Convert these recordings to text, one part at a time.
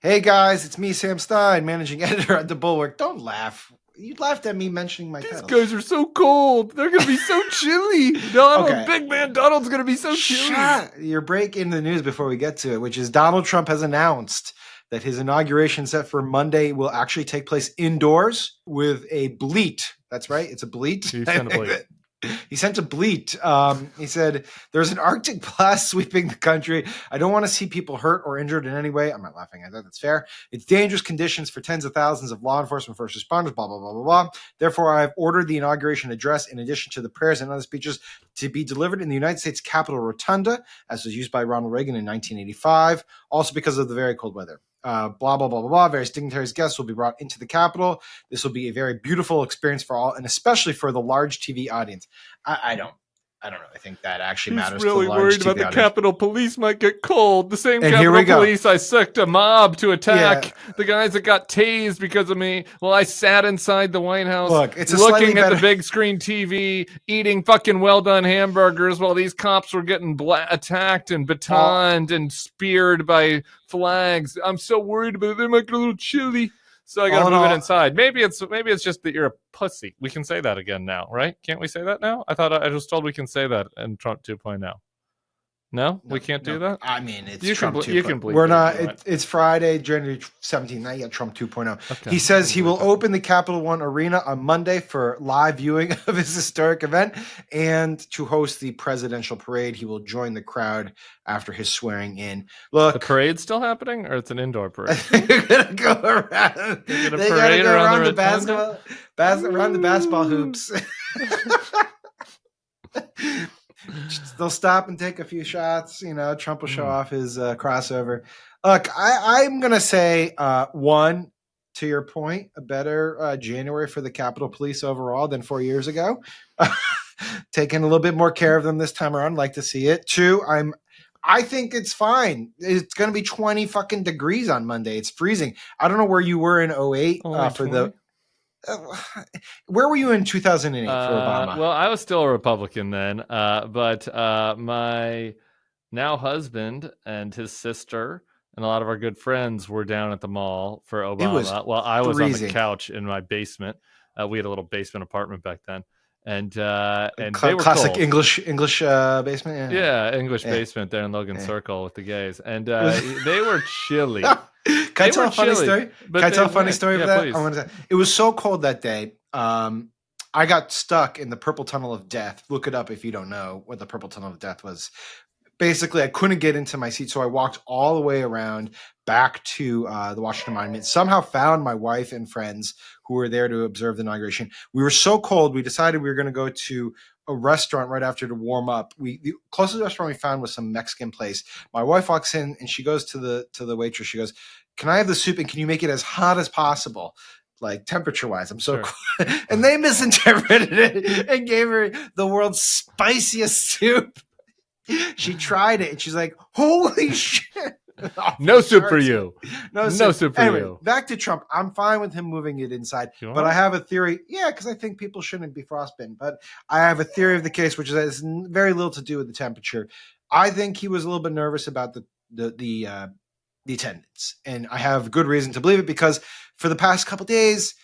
Hey guys, it's me, Sam Stein, managing editor at the Bulwark. Don't laugh. You laughed at me mentioning my These title. guys are so cold. They're going to be so chilly. Donald, Okay. big man Donald's going to be so chilly. You're breaking the news before we get to it, which is Donald Trump has announced that his inauguration set for Monday will actually take place indoors with a bleat. That's right. It's a bleat. He sent a bleat. He sent a bleat. He said, "There's an Arctic blast sweeping the country. I don't want to see people hurt or injured in any way." I'm not laughing at that. That's fair. "It's dangerous conditions for tens of thousands of law enforcement, first responders, blah, blah, blah, blah, blah. Therefore, I have ordered the inauguration address, in addition to the prayers and other speeches, to be delivered in the United States Capitol Rotunda, as was used by Ronald Reagan in 1985, also because of the very cold weather. Blah, blah, blah, blah, blah. Various dignitaries, guests will be brought into the Capitol. This will be a very beautiful experience for all, and especially for the large TV audience." I don't really think that actually matters. He's really to the large worried TV about the audience. Capitol Police might get cold. The same And here we Capitol go. Police I sicked a mob to attack the guys that got tased because of me. Well, I sat inside the White House Look, it's looking at the big screen TV, eating fucking well-done hamburgers while these cops were getting attacked and batoned and speared by flags. I'm so worried about it. They might get a little chilly. So I gotta move it inside. Maybe it's just that you're a pussy. We can say that again now, right? Can't we say that now? I thought I was told we can say that in Trump 2.0. No, we can't do that. I mean, it's you Trump 2.0. You can bleep. We're not. It's Friday, January 17th. Not yet. Trump 2.0. Okay. He says he will open the Capital One Arena on Monday for live viewing of his historic event and to host the presidential parade. He will join the crowd after his swearing in. Look, the parade's still happening, or it's an indoor parade? They're gonna go around. They gotta go around the basketball hoops. They'll stop and take a few shots. You know, Trump will show off his crossover. Look, I'm going to say, one, to your point, a better January for the Capitol Police overall than 4 years ago. Taking a little bit more care of them this time around. Like to see it. Two, I think it's fine. It's going to be 20 fucking degrees on Monday. It's freezing. I don't know where you were in 08 for the... where were you in 2008 for Obama? Well, I was still a Republican then, but my now husband and his sister and a lot of our good friends were down at the mall for Obama while I was on the couch in my basement. We had a little basement apartment back then, and they were classic cold. English basement. Yeah, English basement there in Logan Circle with the gays, and they were chilly. Can I tell a funny story? Can I tell a funny story of that? Please. I want to say, it was so cold that day. I got stuck in the Purple Tunnel of Death. Look it up if you don't know what the Purple Tunnel of Death was. Basically, I couldn't get into my seat, so I walked all the way around back to the Washington Monument. Somehow found my wife and friends who were there to observe the inauguration. We were so cold, we decided we were going to go to a restaurant right after to warm up. The closest restaurant we found was some Mexican place. My wife walks in and she goes to the waitress. She goes, "Can I have the soup and can you make it as hot as possible? Like temperature wise." I'm so cool. And they misinterpreted it and gave her the world's spiciest soup. She tried it and she's like, "Holy shit." No soup for you. No soup for you. Back to Trump. I'm fine with him moving it inside, but I have a theory. Yeah, because I think people shouldn't be frostbitten. But I have a theory of the case, which has very little to do with the temperature. I think he was a little bit nervous about the attendance, and I have good reason to believe it because for the past couple of days,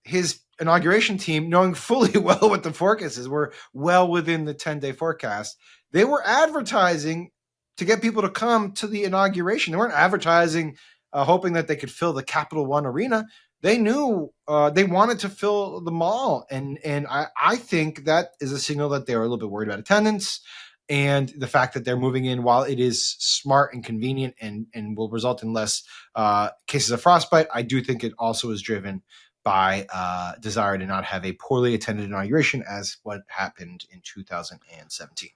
his inauguration team, knowing fully well what the forecast is, were well within the 10-day forecast. They were advertising to get people to come to the inauguration. They weren't advertising hoping that they could fill the Capital One Arena. They knew they wanted to fill the mall. And I think that is a signal that they were a little bit worried about attendance and the fact that they're moving in while it is smart and convenient and will result in less cases of frostbite. I do think it also is driven by desire to not have a poorly attended inauguration as what happened in 2017.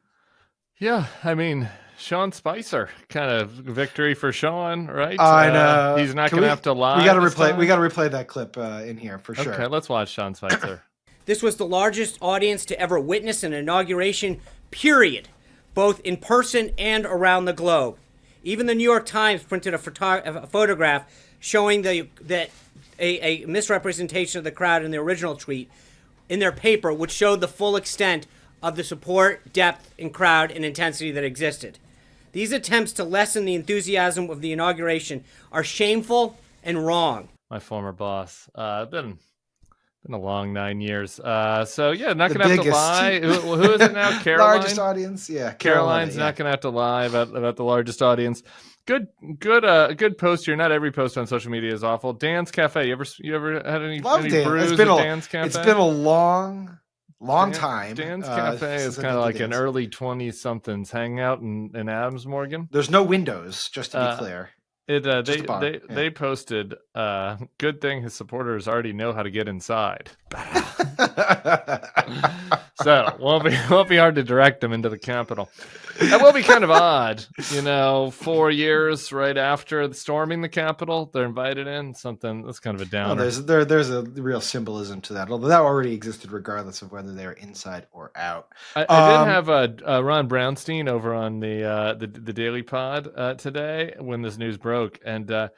Yeah, I mean, Sean Spicer, kind of victory for Sean, right? I know. He's not going to have to lie. We got to replay that clip in here for sure. Okay, let's watch Sean Spicer. This was the largest audience to ever witness an inauguration, period, both in person and around the globe. Even the New York Times printed a photograph showing that a misrepresentation of the crowd in the original tweet in their paper, which showed the full extent of the support, depth, and crowd and intensity that existed. These attempts to lessen the enthusiasm of the inauguration are shameful and wrong. My former boss. Been a long 9 years. So yeah, not gonna have to lie. Who is it now? Caroline. Largest audience, yeah. Caroline's not gonna have to lie about the largest audience. Good post here. Not every post on social media is awful. Dan's Cafe. You ever had any brews at Dan's Cafe? It's been a long time. Dan's Cafe is kind of like an early 20-somethings hangout in Adams Morgan. There's no windows, just to be clear. They posted, good thing his supporters already know how to get inside. So won't be hard to direct them into the Capitol. That will be kind of odd, 4 years right after storming the Capitol, they're invited in. Something that's kind of a downer. Well, there's a real symbolism to that, although that already existed regardless of whether they're inside or out. I did have Ron Brownstein over on the Daily Pod today when this news broke, and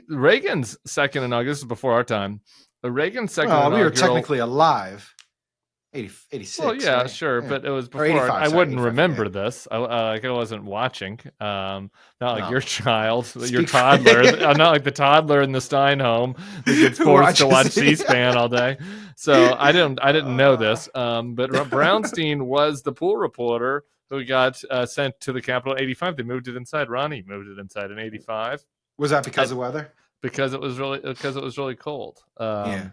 Reagan's second inaugural. This is before our time. Reagan's second inaugural. We were technically alive. 86. Well, yeah, right? sure, Yeah. but it was before. 85, I wouldn't 85, remember yeah. this. I wasn't watching. Not like No. your child, your Speak toddler. Not like the toddler in the Stein home that gets forced to watch C-SPAN all day. So I didn't know this. But Brownstein was the pool reporter who got sent to the Capitol in '85. They moved it inside. Ronnie moved it inside in '85. Was that because of weather? Because it was really cold. Yeah.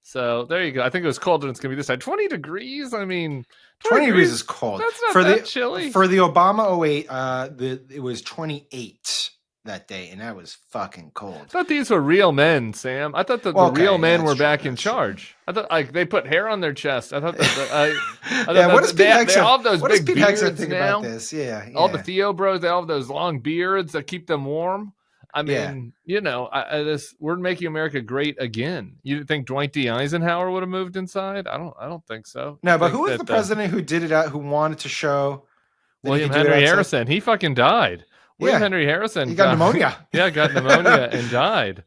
So there you go. I think it was cold and it's going to be this side. 20 degrees? I mean, 20 degrees is cold. That's not that chilly. For the Obama 08, it was 28 that day, and that was fucking cold. I thought these were real men, Sam. I thought the real men were back in charge. I thought they put hair on their chest. I thought What does Pete Hegseth, they all have those big beards think now. about this? Yeah. All the Theo bros, they all have those long beards that keep them warm. I mean, we're making America great again. You think Dwight D. Eisenhower would have moved inside? I don't think so. No, but who was the president who did it out? Who wanted to show? William Henry Harrison. He fucking died. William Henry Harrison. He got pneumonia. Yeah, got pneumonia and died.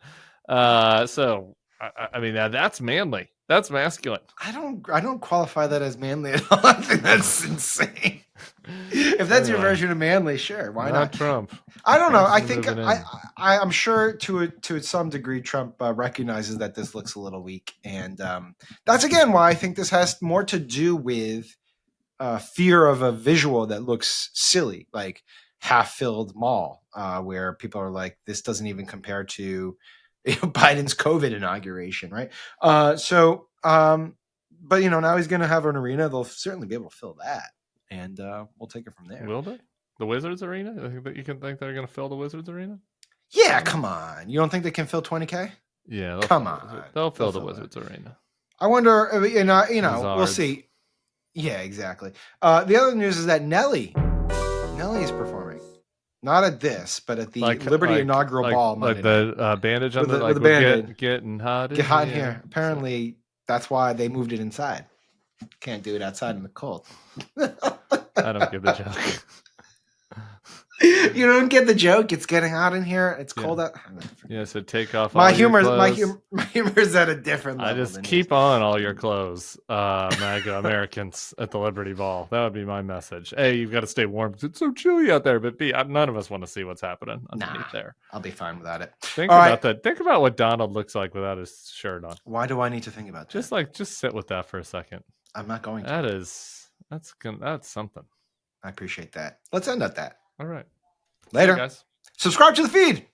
So I mean, that's manly. That's masculine. I don't qualify that as manly at all. I think that's insane. If that's your version of manly, sure, why not? Trump. I don't know. I think I'm sure to some degree Trump recognizes that this looks a little weak, and that's again why I think this has more to do with fear of a visual that looks silly, like half-filled mall, where people are like, this doesn't even compare to Biden's COVID inauguration, right? But now he's going to have an arena. They'll certainly be able to fill that, and we'll take it from there. Will they? The Wizards arena? You can think they're going to fill the Wizards arena? Yeah, come on. You don't think they can fill 20K? Yeah, they'll fill the Wizards arena. I wonder. We'll see. Yeah, exactly. The other news is that Nelly is performing. Not at this, but at the Liberty inaugural ball. Like the bandage on with the band-aid. Getting hot. Get hot in here. Apparently, that's why they moved it inside. Can't do it outside in the cold. I don't get the joke. You don't get the joke. It's getting hot in here. It's cold out. Yeah, so take off. My humor is at a different level. I just keep on all your clothes, MAGA Americans at the Liberty Ball. That would be my message. A, you've got to stay warm because it's so chilly out there. But B, none of us want to see what's happening underneath there. I'll be fine without it. Think about that. Think about what Donald looks like without his shirt on. Why do I need to think about that? Just sit with that for a second. I'm not going to. That's something. I appreciate that. Let's end at that. All right. Later. Hey, guys. Subscribe to the feed.